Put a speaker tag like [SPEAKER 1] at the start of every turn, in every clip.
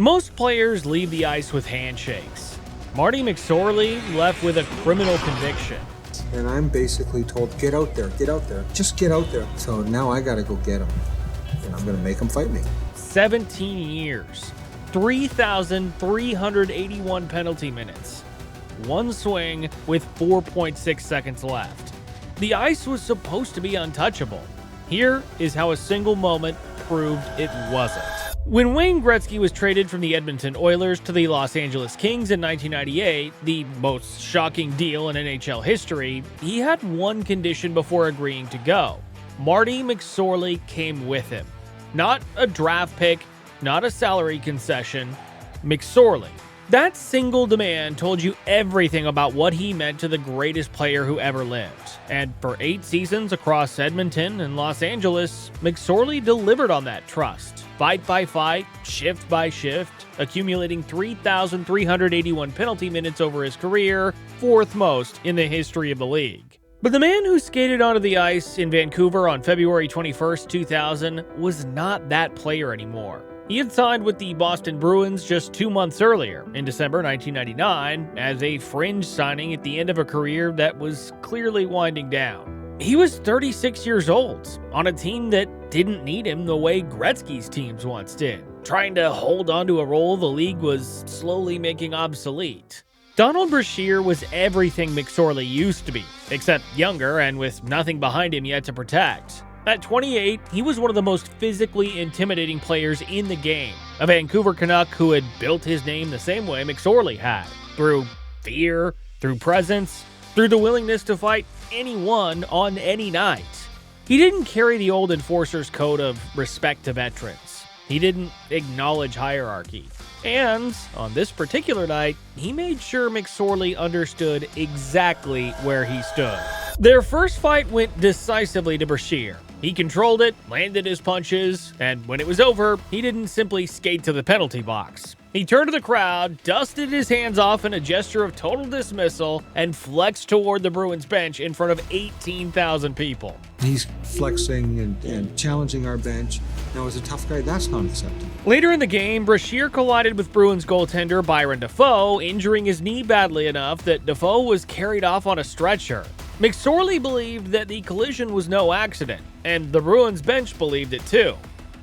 [SPEAKER 1] Most players leave the ice with handshakes. Marty McSorley left with a criminal conviction.
[SPEAKER 2] And I'm basically told, get out there, just get out there. So now I gotta go get him, and I'm gonna make him fight me.
[SPEAKER 1] 17 years, 3,381 penalty minutes, one swing with 4.6 seconds left. The ice was supposed to be untouchable. Here is how a single moment proved it wasn't. When Wayne Gretzky was traded from the Edmonton Oilers to the Los Angeles Kings in 1998, the most shocking deal in NHL history, he had one condition before agreeing to go. Marty McSorley came with him. Not a draft pick, not a salary concession, McSorley. That single demand told you everything about what he meant to the greatest player who ever lived. And for 8 seasons across Edmonton and Los Angeles, McSorley delivered on that trust. Fight by fight, shift by shift, accumulating 3,381 penalty minutes over his career, 4th most in the history of the league. But the man who skated onto the ice in Vancouver on February 21st, 2000 was not that player anymore. He had signed with the Boston Bruins just 2 months earlier, in December 1999, as a fringe signing at the end of a career that was clearly winding down. He was 36 years old, on a team that didn't need him the way Gretzky's teams once did, trying to hold onto a role the league was slowly making obsolete. Donald Brashear was everything McSorley used to be, except younger and with nothing behind him yet to protect. At 28, he was one of the most physically intimidating players in the game, a Vancouver Canuck who had built his name the same way McSorley had, through fear, through presence, through the willingness to fight anyone on any night. He didn't carry the old enforcer's code of respect to veterans. He didn't acknowledge hierarchy. And on this particular night, he made sure McSorley understood exactly where he stood. Their first fight went decisively to Brashear. He controlled it, landed his punches, and when it was over, he didn't simply skate to the penalty box. He turned to the crowd, dusted his hands off in a gesture of total dismissal, and flexed toward the Bruins bench in front of 18,000 people.
[SPEAKER 2] He's flexing and challenging our bench. Now, as a tough guy, that's not acceptable.
[SPEAKER 1] Later in the game, Brashear collided with Bruins goaltender Byron Dafoe, injuring his knee badly enough that Dafoe was carried off on a stretcher. McSorley believed that the collision was no accident, and the Bruins bench believed it too.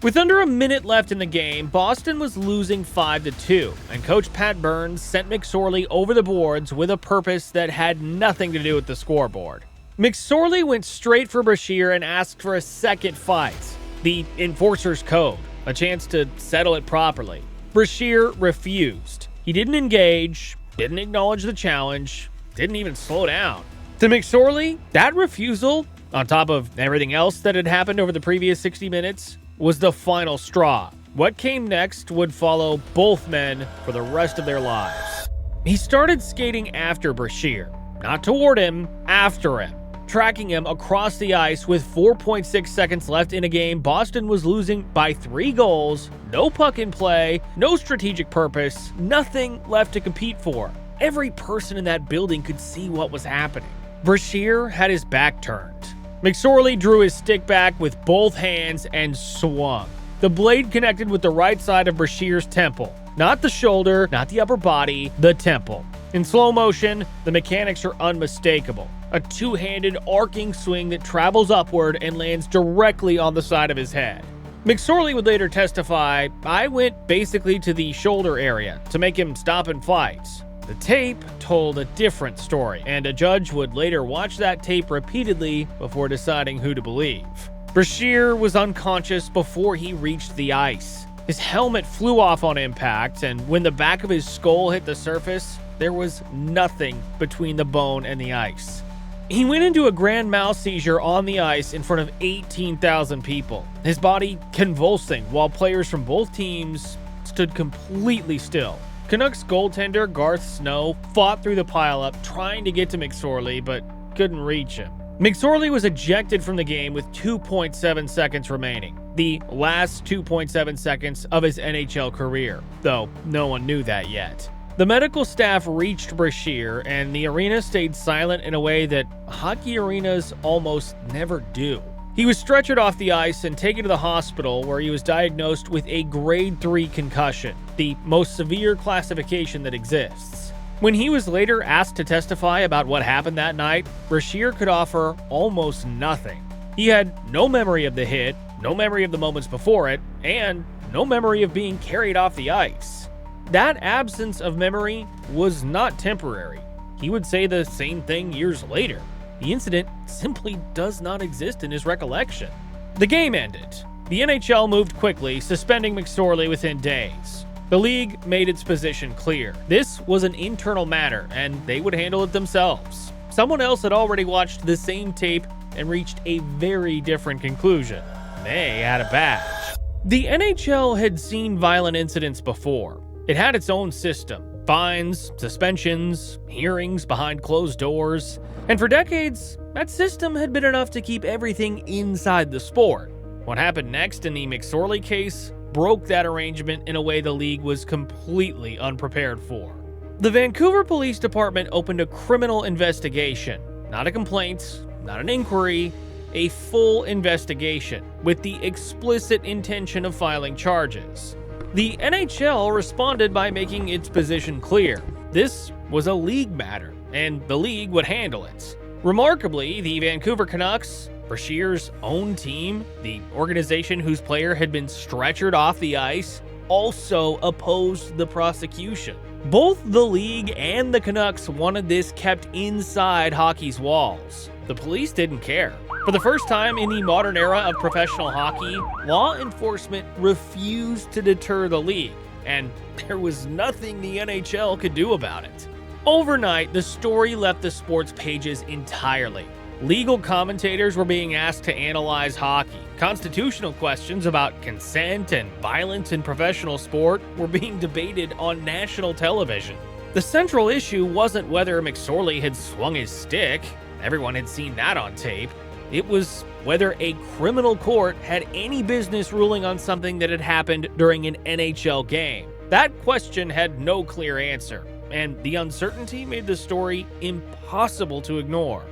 [SPEAKER 1] With under a minute left in the game, Boston was losing 5-2, and coach Pat Burns sent McSorley over the boards with a purpose that had nothing to do with the scoreboard. McSorley went straight for Brashear and asked for a second fight, the enforcer's code, a chance to settle it properly. Brashear refused. He didn't engage, didn't acknowledge the challenge, didn't even slow down. To McSorley, that refusal, on top of everything else that had happened over the previous 60 minutes, was the final straw. What came next would follow both men for the rest of their lives. He started skating after Brashear, not toward him, after him, tracking him across the ice with 4.6 seconds left in a game Boston was losing by 3 goals, no puck in play, no strategic purpose, nothing left to compete for. Every person in that building could see what was happening. Brashear had his back turned. McSorley drew his stick back with both hands and swung. The blade connected with the right side of Brashear's temple. Not the shoulder, not the upper body, the temple. In slow motion, the mechanics are unmistakable. A two-handed arcing swing that travels upward and lands directly on the side of his head. McSorley would later testify, "I went basically to the shoulder area to make him stop and fight." The tape told a different story, and a judge would later watch that tape repeatedly before deciding who to believe. Brashear was unconscious before he reached the ice. His helmet flew off on impact, and when the back of his skull hit the surface, there was nothing between the bone and the ice. He went into a grand mal seizure on the ice in front of 18,000 people, his body convulsing while players from both teams stood completely still. Canucks goaltender Garth Snow fought through the pileup trying to get to McSorley, but couldn't reach him. McSorley was ejected from the game with 2.7 seconds remaining, the last 2.7 seconds of his NHL career, though no one knew that yet. The medical staff reached Brashear, and the arena stayed silent in a way that hockey arenas almost never do. He was stretchered off the ice and taken to the hospital, where he was diagnosed with a grade 3 concussion, the most severe classification that exists. When he was later asked to testify about what happened that night, Brashear could offer almost nothing. He had no memory of the hit, no memory of the moments before it, and no memory of being carried off the ice. That absence of memory was not temporary. He would say the same thing years later. The incident simply does not exist in his recollection. The game ended. The NHL moved quickly, suspending McSorley within days. The league made its position clear. This was an internal matter, and they would handle it themselves. Someone else had already watched the same tape and reached a very different conclusion. They had a badge. The NHL had seen violent incidents before. It had its own system. Fines, suspensions, hearings behind closed doors. And for decades, that system had been enough to keep everything inside the sport. What happened next in the McSorley case broke that arrangement in a way the league was completely unprepared for. The Vancouver Police Department opened a criminal investigation. Not a complaint, not an inquiry, a full investigation with the explicit intention of filing charges. The NHL responded by making its position clear. This was a league matter, and the league would handle it. Remarkably, the Vancouver Canucks, Brashear's own team, the organization whose player had been stretchered off the ice, also opposed the prosecution. Both the league and the Canucks wanted this kept inside hockey's walls. The police didn't care. For the first time in the modern era of professional hockey, law enforcement refused to deter the league, and there was nothing the NHL could do about it. Overnight, the story left the sports pages entirely. Legal commentators were being asked to analyze hockey. Constitutional questions about consent and violence in professional sport were being debated on national television. The central issue wasn't whether McSorley had swung his stick. Everyone had seen that on tape. It was whether a criminal court had any business ruling on something that had happened during an NHL game. That question had no clear answer, and the uncertainty made the story impossible to ignore.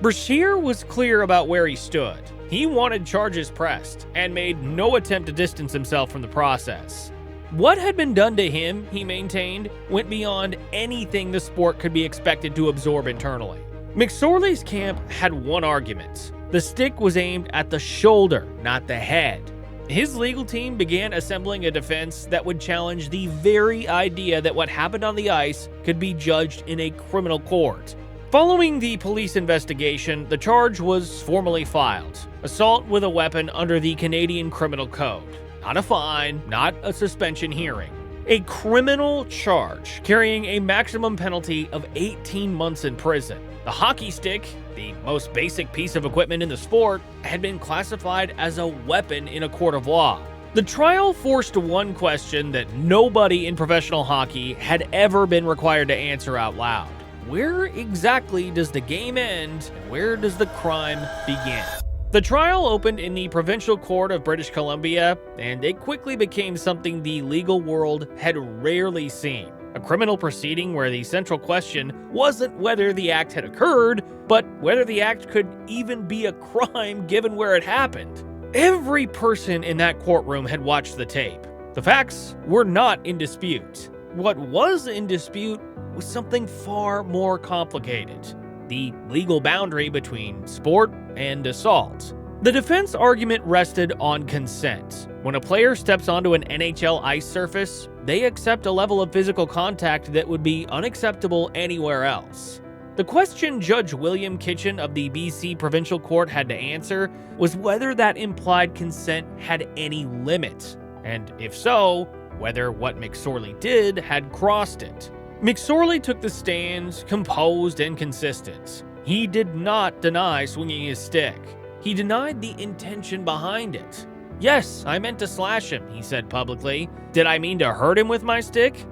[SPEAKER 1] Brashear was clear about where he stood. He wanted charges pressed, and made no attempt to distance himself from the process. What had been done to him, he maintained, went beyond anything the sport could be expected to absorb internally. McSorley's camp had one argument. The stick was aimed at the shoulder, not the head. His legal team began assembling a defense that would challenge the very idea that what happened on the ice could be judged in a criminal court. Following the police investigation, the charge was formally filed: assault with a weapon under the Canadian Criminal Code. Not a fine, not a suspension hearing. A criminal charge carrying a maximum penalty of 18 months in prison. The hockey stick, the most basic piece of equipment in the sport, had been classified as a weapon in a court of law. The trial forced one question that nobody in professional hockey had ever been required to answer out loud. Where exactly does the game end, and where does the crime begin? The trial opened in the Provincial Court of British Columbia, and it quickly became something the legal world had rarely seen. A criminal proceeding where the central question wasn't whether the act had occurred, but whether the act could even be a crime given where it happened. Every person in that courtroom had watched the tape. The facts were not in dispute. What was in dispute was something far more complicated: the legal boundary between sport and assault. The defense argument rested on consent. When a player steps onto an NHL ice surface, they accept a level of physical contact that would be unacceptable anywhere else. The question Judge William Kitchen of the BC Provincial Court had to answer was whether that implied consent had any limit, and if so, whether what McSorley did had crossed it. McSorley took the stand, composed and consistent. He did not deny swinging his stick. He denied the intention behind it. "Yes, I meant to slash him," he said publicly. "Did I mean to hurt him with my stick?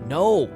[SPEAKER 1] No."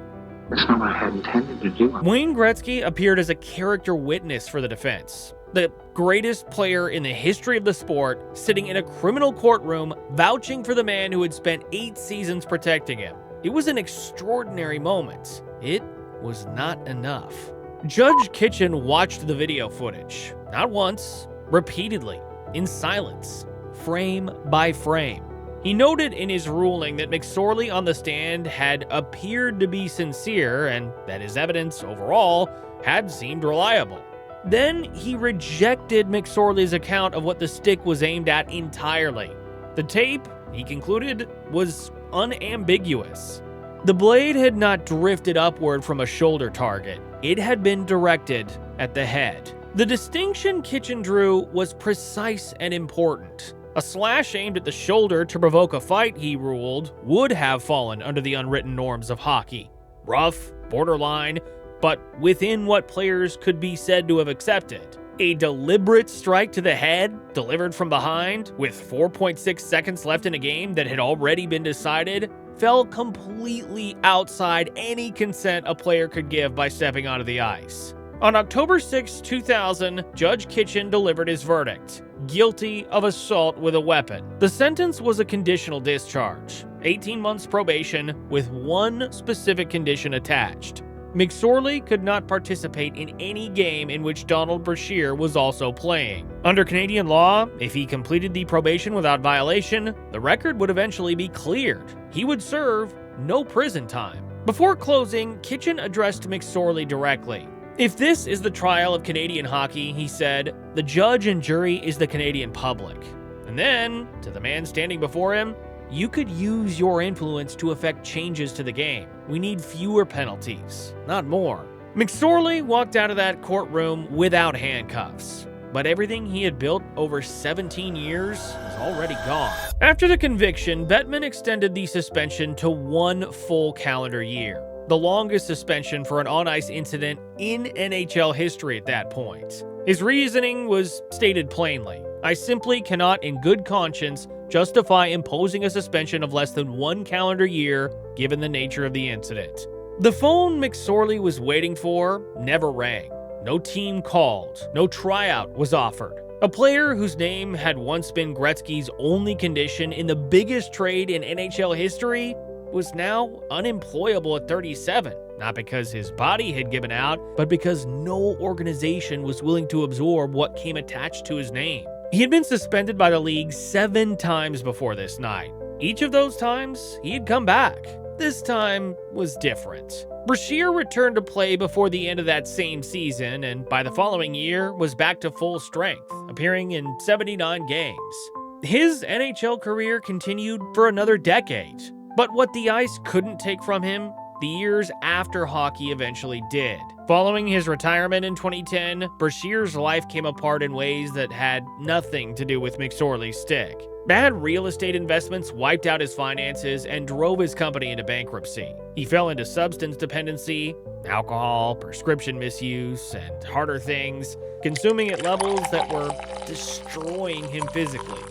[SPEAKER 3] That's not what I had intended to do.
[SPEAKER 1] Wayne Gretzky appeared as a character witness for the defense. The greatest player in the history of the sport, sitting in a criminal courtroom, vouching for the man who had spent 8 seasons protecting him. It was an extraordinary moment. It was not enough. Judge Kitchen watched the video footage, not once, repeatedly. in silence, frame by frame. He noted in his ruling that McSorley on the stand had appeared to be sincere and that his evidence overall had seemed reliable. Then he rejected McSorley's account of what the stick was aimed at entirely. The tape, he concluded, was unambiguous. The blade had not drifted upward from a shoulder target. It had been directed at the head. The distinction Kitchen drew was precise and important. A slash aimed at the shoulder to provoke a fight, he ruled, would have fallen under the unwritten norms of hockey. Rough, borderline, but within what players could be said to have accepted. A deliberate strike to the head, delivered from behind, with 4.6 seconds left in a game that had already been decided, fell completely outside any consent a player could give by stepping onto the ice. On October 6, 2000, Judge Kitchen delivered his verdict: guilty of assault with a weapon. The sentence was a conditional discharge, 18 months probation with one specific condition attached. McSorley could not participate in any game in which Donald Brashear was also playing. Under Canadian law, if he completed the probation without violation, the record would eventually be cleared. He would serve no prison time. Before closing, Kitchen addressed McSorley directly. "If this is the trial of Canadian hockey," he said, "the judge and jury is the Canadian public." And then, to the man standing before him, "You could use your influence to effect changes to the game. We need fewer penalties, not more." McSorley walked out of that courtroom without handcuffs, but everything he had built over 17 years was already gone. After the conviction, Bettman extended the suspension to 1 full calendar year, the longest suspension for an on-ice incident in NHL history at that point. His reasoning was stated plainly: "I simply cannot in good conscience justify imposing a suspension of less than 1 calendar year given the nature of the incident." The phone McSorley was waiting for never rang. No team called. No tryout was offered. A player whose name had once been Gretzky's only condition in the biggest trade in NHL history was now unemployable at 37, not because his body had given out, but because no organization was willing to absorb what came attached to his name. He had been suspended by the league 7 times before this night. Each of those times, he had come back. This time was different. Brashear returned to play before the end of that same season, and by the following year was back to full strength, appearing in 79 games. His NHL career continued for another decade. But what the ice couldn't take from him, the years after hockey eventually did. Following his retirement in 2010, Brashear's life came apart in ways that had nothing to do with McSorley's stick. Bad real estate investments wiped out his finances and drove his company into bankruptcy. He fell into substance dependency, alcohol, prescription misuse, and harder things, consuming at levels that were destroying him physically.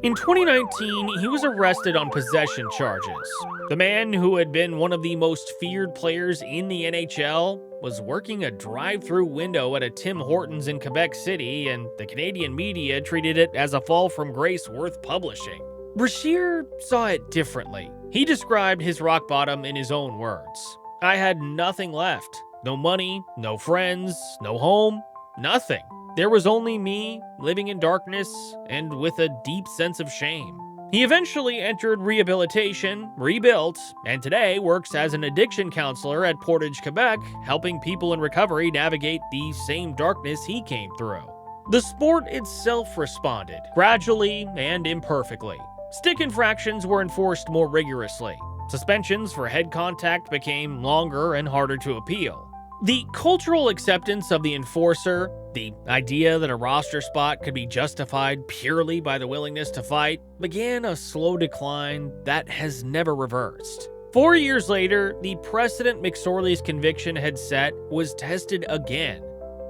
[SPEAKER 1] In 2019, he was arrested on possession charges. The man who had been one of the most feared players in the NHL was working a drive-through window at a Tim Hortons in Quebec City, and the Canadian media treated it as a fall from grace worth publishing. Brashear saw it differently. He described his rock bottom in his own words: "I had nothing left. No money, no friends, no home, nothing. There was only me, living in darkness, and with a deep sense of shame." He eventually entered rehabilitation, rebuilt, and today works as an addiction counselor at Portage, Quebec, helping people in recovery navigate the same darkness he came through. The sport itself responded, gradually and imperfectly. Stick infractions were enforced more rigorously. Suspensions for head contact became longer and harder to appeal. The cultural acceptance of the enforcer, the idea that a roster spot could be justified purely by the willingness to fight, began a slow decline that has never reversed. 4 years later, the precedent McSorley's conviction had set was tested again.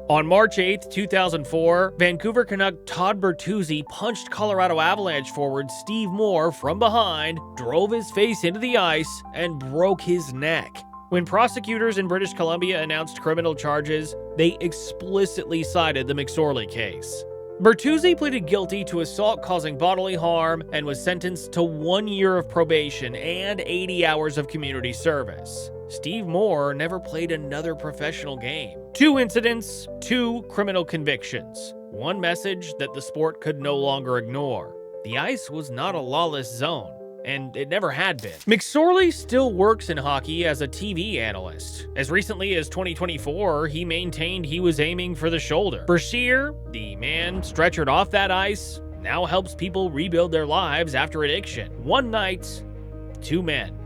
[SPEAKER 1] On March 8, 2004, Vancouver Canuck Todd Bertuzzi punched Colorado Avalanche forward Steve Moore from behind, drove his face into the ice, and broke his neck. When prosecutors in British Columbia announced criminal charges, they explicitly cited the McSorley case. Bertuzzi pleaded guilty to assault causing bodily harm and was sentenced to 1 year of probation and 80 hours of community service. Steve Moore never played another professional game. 2 incidents, 2 criminal convictions. one message that the sport could no longer ignore. The ice was not a lawless zone, and it never had been. McSorley still works in hockey as a TV analyst. As recently as 2024, he maintained he was aiming for the shoulder. Brashear, the man stretchered off that ice, now helps people rebuild their lives after addiction. One night, two men.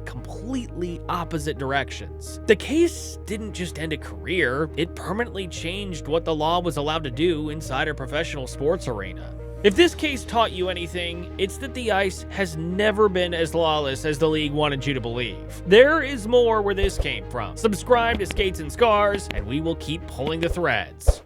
[SPEAKER 1] Completely opposite directions. The case didn't just end a career, it permanently changed what the law was allowed to do inside a professional sports arena. If this case taught you anything, it's that the ice has never been as lawless as the league wanted you to believe. There is more where this came from. Subscribe to Skates and Scars, and we will keep pulling the threads.